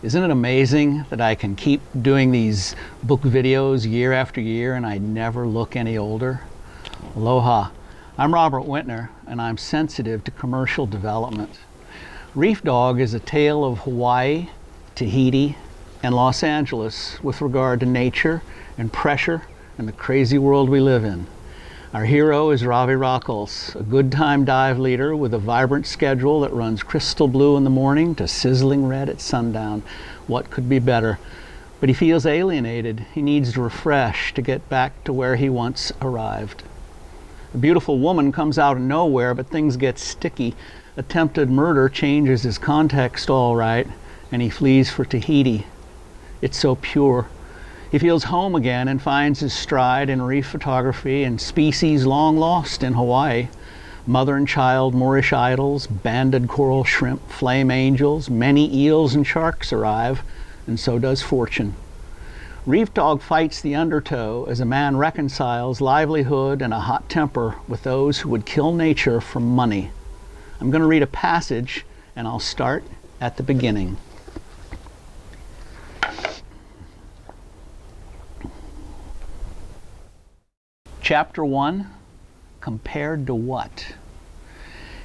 Isn't it amazing that I can keep doing these book videos year after year and I never look any older? Aloha. I'm Robert Wintner and I'm sensitive to commercial development. REEFDOG is a tale of Hawaii, Tahiti, and Los Angeles with regard to nature and pressure and the crazy world we live in. Our hero is Ravi Rockulz, a good time dive leader with a vibrant schedule that runs crystal blue in the morning to sizzling red at sundown. What could be better? But he feels alienated. He needs to refresh to get back to where he once arrived. A beautiful woman comes out of nowhere, but things get sticky. Attempted murder changes his context all right, and he flees for Tahiti. It's so pure. He feels home again and finds his stride in reef photography and species long lost in Hawaii. Mother and child Moorish idols, banded coral shrimp, flame angels, many eels and sharks arrive, and so does fortune. REEFDOG fights the undertow as a man reconciles livelihood and a hot temper with those who would kill nature for money. I'm going to read a passage, and I'll start at the beginning. Chapter 1, compared to what?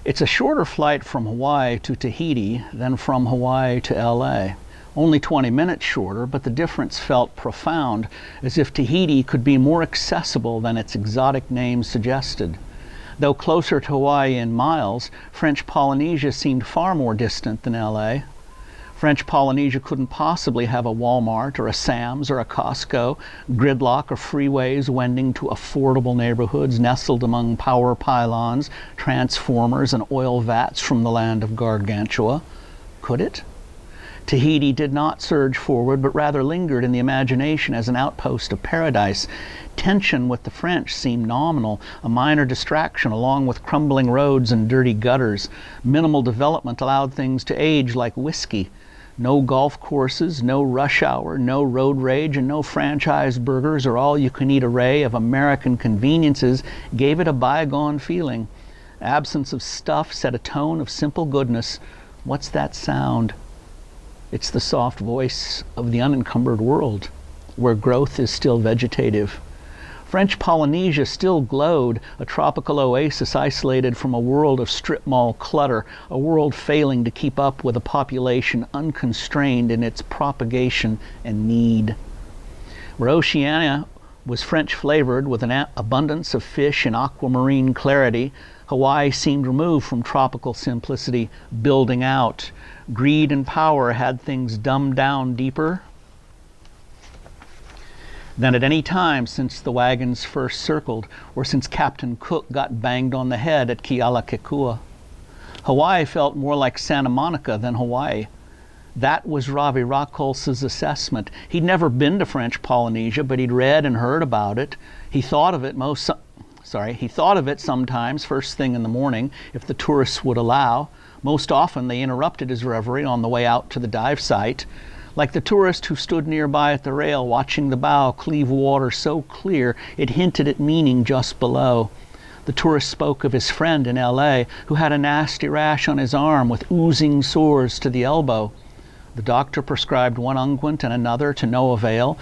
It's a shorter flight from Hawaii to Tahiti than from Hawaii to LA. Only 20 minutes shorter, but the difference felt profound, as if Tahiti could be more accessible than its exotic name suggested. Though closer to Hawaii in miles, French Polynesia seemed far more distant than LA. French Polynesia couldn't possibly have a Walmart or a Sam's or a Costco, gridlock or freeways wending to affordable neighborhoods nestled among power pylons, transformers, and oil vats from the land of Gargantua. Could it? Tahiti did not surge forward, but rather lingered in the imagination as an outpost of paradise. Tension with the French seemed nominal, a minor distraction along with crumbling roads and dirty gutters. Minimal development allowed things to age like whiskey. No golf courses, no rush hour, no road rage, and no franchise burgers or all-you-can-eat array of American conveniences gave it a bygone feeling. Absence of stuff set a tone of simple goodness. What's that sound? It's the soft voice of the unencumbered world, where growth is still vegetative. French Polynesia still glowed, a tropical oasis isolated from a world of strip mall clutter, a world failing to keep up with a population unconstrained in its propagation and need. Where Oceania was French flavored with an abundance of fish and aquamarine clarity, Hawaii seemed removed from tropical simplicity, building out. Greed and power had things dumbed down deeper than at any time since the wagons first circled, or since Captain Cook got banged on the head at Kealakekua. Hawaii felt more like Santa Monica than Hawaii. That was Ravi Rockulz's assessment. He'd never been to French Polynesia, but he'd read and heard about it. He thought of it sometimes first thing in the morning, if the tourists would allow. Most often they interrupted his reverie on the way out to the dive site. Like the tourist who stood nearby at the rail watching the bow cleave water so clear it hinted at meaning just below. The tourist spoke of his friend in LA who had a nasty rash on his arm with oozing sores to the elbow. The doctor prescribed one unguent and another to no avail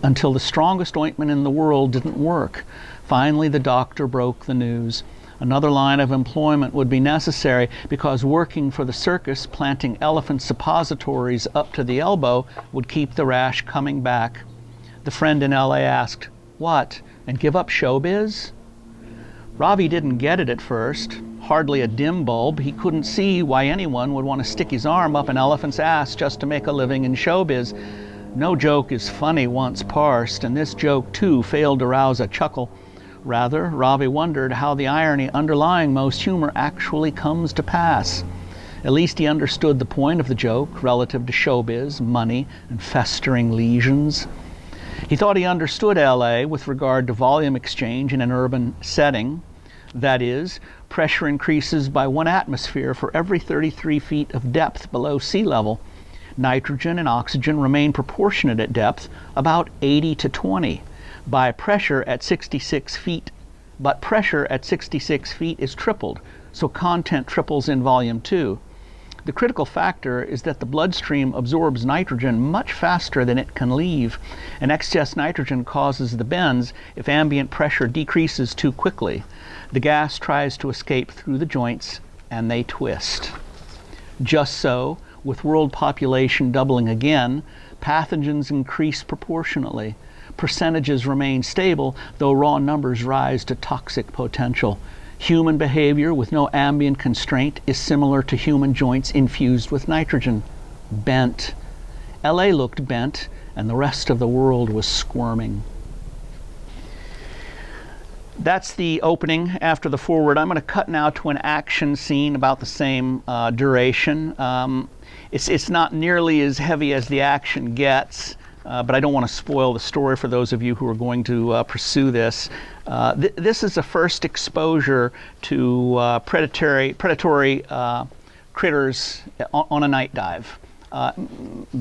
until the strongest ointment in the world didn't work. Finally, the doctor broke the news. Another line of employment would be necessary because working for the circus, planting elephant suppositories up to the elbow, would keep the rash coming back. The friend in LA asked, "What, and give up showbiz?" Ravi didn't get it at first. Hardly a dim bulb, he couldn't see why anyone would want to stick his arm up an elephant's ass just to make a living in showbiz. No joke is funny once parsed, and this joke too failed to rouse a chuckle. Rather, Ravi wondered how the irony underlying most humor actually comes to pass. At least he understood the point of the joke relative to showbiz, money, and festering lesions. He thought he understood LA with regard to volume exchange in an urban setting. That is, pressure increases by 1 atmosphere for every 33 feet of depth below sea level. Nitrogen and oxygen remain proportionate at depth, about 80 to 20. By pressure at 66 feet, but pressure at 66 feet is tripled, so content triples in volume too. The critical factor is that the bloodstream absorbs nitrogen much faster than it can leave, and excess nitrogen causes the bends if ambient pressure decreases too quickly. The gas tries to escape through the joints, and they twist. Just so, with world population doubling again, pathogens increase proportionately. Percentages remain stable, though raw numbers rise to toxic potential. Human behavior with no ambient constraint is similar to human joints infused with nitrogen. Bent. LA looked bent, and the rest of the world was squirming. That's the opening. After the foreword, I'm going to cut now to an action scene about the same duration. It's not nearly as heavy as the action gets, but I don't want to spoil the story for those of you who are going to pursue this. This is the first exposure to predatory critters on a night dive,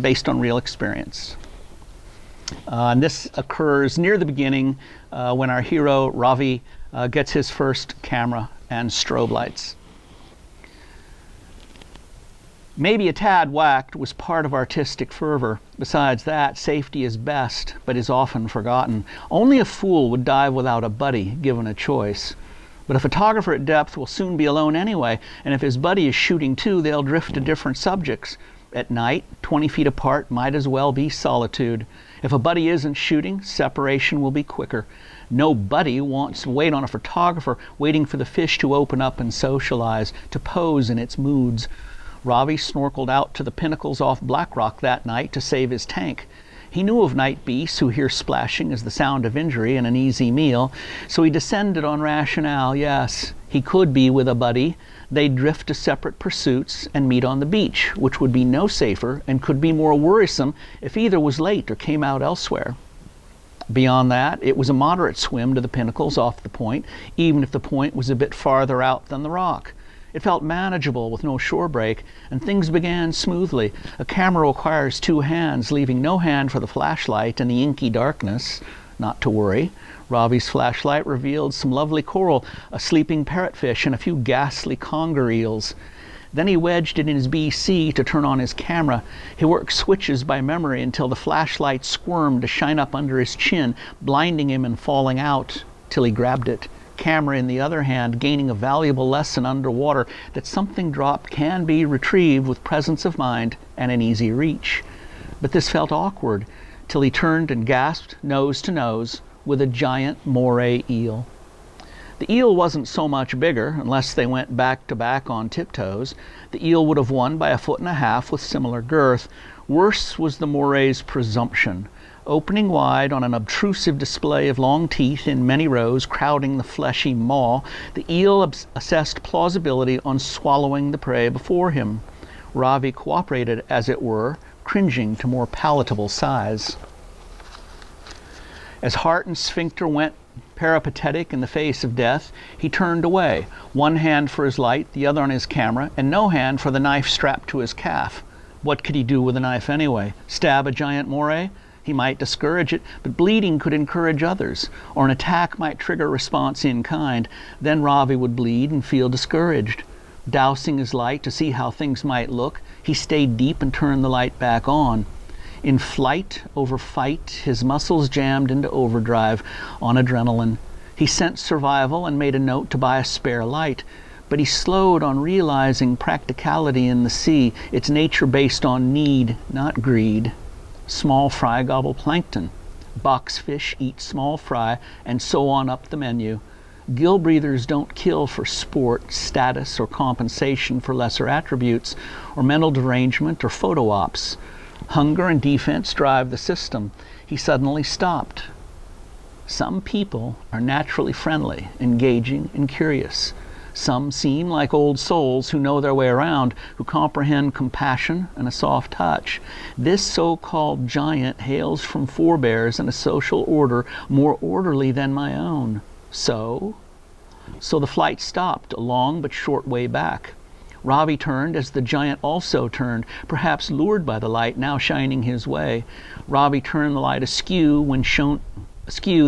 based on real experience. And this occurs near the beginning when our hero, Ravi, gets his first camera and strobe lights. Maybe a tad whacked was part of artistic fervor. Besides that, safety is best, but is often forgotten. Only a fool would dive without a buddy, given a choice. But a photographer at depth will soon be alone anyway, and if his buddy is shooting too, they'll drift to different subjects. At night, 20 feet apart might as well be solitude. If a buddy isn't shooting, separation will be quicker. No buddy wants to wait on a photographer, waiting for the fish to open up and socialize, to pose in its moods. Ravi snorkeled out to the pinnacles off Black Rock that night to save his tank. He knew of night beasts who hear splashing as the sound of injury and an easy meal, so he descended on rationale. Yes, he could be with a buddy. They'd drift to separate pursuits and meet on the beach, which would be no safer and could be more worrisome if either was late or came out elsewhere. Beyond that, it was a moderate swim to the pinnacles off the point, even if the point was a bit farther out than the rock. It felt manageable with no shore break, and things began smoothly. A camera requires two hands, leaving no hand for the flashlight in the inky darkness. Not to worry. Ravi's flashlight revealed some lovely coral, a sleeping parrotfish, and a few ghastly conger eels. Then he wedged it in his BC to turn on his camera. He worked switches by memory until the flashlight squirmed to shine up under his chin, blinding him and falling out, till he grabbed it. Camera in the other hand, gaining a valuable lesson underwater that something dropped can be retrieved with presence of mind and an easy reach. But this felt awkward till he turned and gasped nose to nose with a giant moray eel. The eel wasn't so much bigger, unless they went back to back on tiptoes. The eel would have won by 1.5 feet with similar girth. Worse was the moray's presumption. Opening wide on an obtrusive display of long teeth in many rows crowding the fleshy maw, the eel assessed plausibility on swallowing the prey before him. Ravi cooperated, as it were, cringing to more palatable size. As heart and sphincter went peripatetic in the face of death, he turned away, one hand for his light, the other on his camera, and no hand for the knife strapped to his calf. What could he do with a knife anyway? Stab a giant moray? He might discourage it, but bleeding could encourage others, or an attack might trigger a response in kind. Then Ravi would bleed and feel discouraged. Dousing his light to see how things might look, he stayed deep and turned the light back on. In flight over fight, his muscles jammed into overdrive on adrenaline. He sensed survival and made a note to buy a spare light, but he slowed on realizing practicality in the sea, its nature based on need, not greed. Small fry gobble plankton. Boxfish eat small fry, and so on up the menu. Gill breathers don't kill for sport, status, or compensation for lesser attributes, or mental derangement, or photo ops. Hunger and defense drive the system. He suddenly stopped. Some people are naturally friendly, engaging, and curious. Some seem like old souls who know their way around, who comprehend compassion and a soft touch. This so-called giant hails from forebears in a social order more orderly than my own. So the flight stopped a long but short way back. Ravi turned as the giant also turned, perhaps lured by the light now shining his way. Ravi turned the light askew,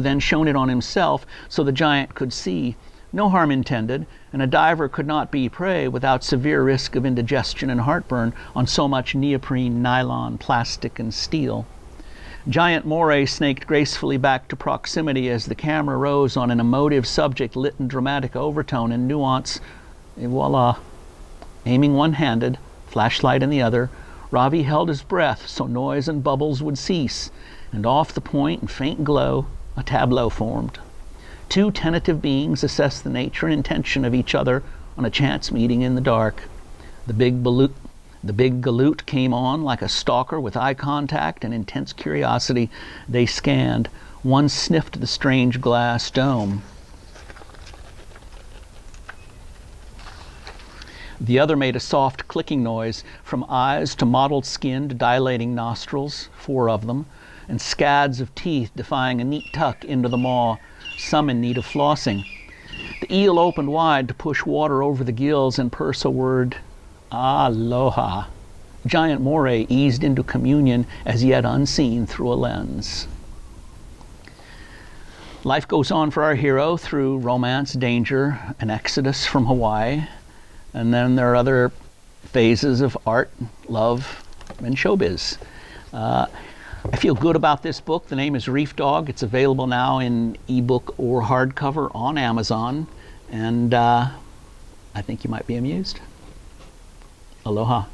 then shone it on himself so the giant could see. No harm intended. and a diver could not be prey without severe risk of indigestion and heartburn on so much neoprene, nylon, plastic, and steel. Giant moray snaked gracefully back to proximity as the camera rose on an emotive subject lit in dramatic overtone and nuance. Et voila. Aiming one-handed, flashlight in the other, Ravi held his breath so noise and bubbles would cease, and off the point in faint glow, a tableau formed. Two tentative beings assessed the nature and intention of each other on a chance meeting in the dark. The big galoot came on like a stalker with eye contact and intense curiosity. They scanned. One sniffed the strange glass dome. The other made a soft clicking noise, from eyes to mottled skin to dilating nostrils, 4 of them, and scads of teeth defying a neat tuck into the maw, some in need of flossing. The eel opened wide to push water over the gills and purse a word, aloha. Giant moray eased into communion as yet unseen through a lens. Life goes on for our hero through romance, danger, an exodus from Hawaii. And then there are other phases of art, love, and showbiz. I feel good about this book. The name is REEFDOG. It's available now in ebook or hardcover on Amazon. And I think you might be amused. Aloha.